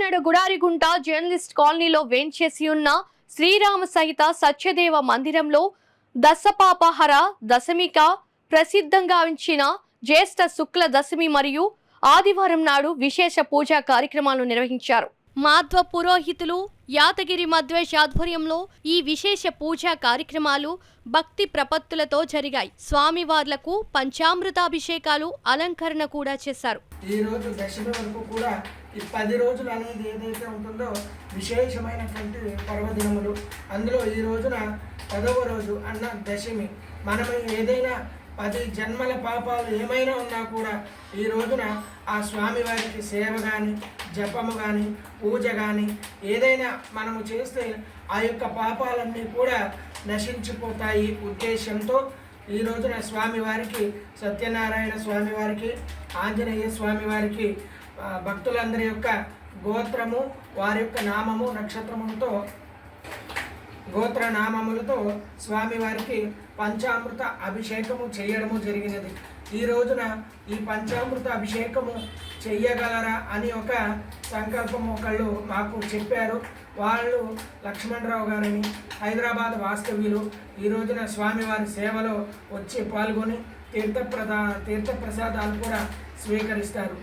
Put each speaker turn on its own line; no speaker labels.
Kakinada Gudarigunta journalist కాలనీలో వేంచేసి ఉన్న శ్రీరామ సహిత సత్యదేవ మందిరంలో దశపాపహర దశమిక ప్రసిద్ధంగా ఉంచిన జ్యేష్ఠ శుక్ల దశమి మరియు ఆదివారం నాడు విశేష పూజా కార్యక్రమాలు నిర్వహించారు. మాధ్వ పురోహితులు యాదగిరి మధ్వేష్ ఆధ్వర్యంలో ఈ విశేష పూజా కార్యక్రమాలు భక్తి ప్రపత్తులతో జరిగాయి. స్వామివార్లకు పంచామృతాభిషేకాలు, అలంకరణ కూడా చేశారు.
ఈ రోజు దశమి వరకు కూడా ఈ 10 రోజులు అనేది ఏదైతే ఉంటుందో విశేషమైనటువంటి పర్వదినములు. అందులో ఈ రోజున 10వ రోజు అన్న దశమి. మనం ఏదైనా 10 జన్మల పాపాలు ఏమైనా ఉన్నా కూడా ఈ రోజున ఆ స్వామివారికి సేవ కానీ, జపము కానీ, పూజ కానీ ఏదైనా మనము చేస్తే ఆ యొక్క పాపాలన్నీ కూడా నశించిపోతాయి ఉద్దేశంతో ఈ రోజున స్వామివారికి, సత్యనారాయణ స్వామివారికి, ఆంజనేయ స్వామివారికి భక్తులందరి యొక్క గోత్రము, వారి యొక్క నామము, నక్షత్రములతో గోత్ర నామములతో స్వామివారికి పంచామృత అభిషేకము చేయడము జరిగినది. ఈ రోజున ఈ పంచామృత అభిషేకము చెయ్యగలరా అని ఒక సంకల్పం ఒకళ్ళు మాకు చెప్పారు. వాళ్ళు లక్ష్మణరావు గారని, హైదరాబాద్ వాస్తవ్యులు. ఈ రోజున స్వామివారి సేవలో వచ్చి పాల్గొని తీర్థప్రసాదాలు కూడా స్వీకరిస్తారు.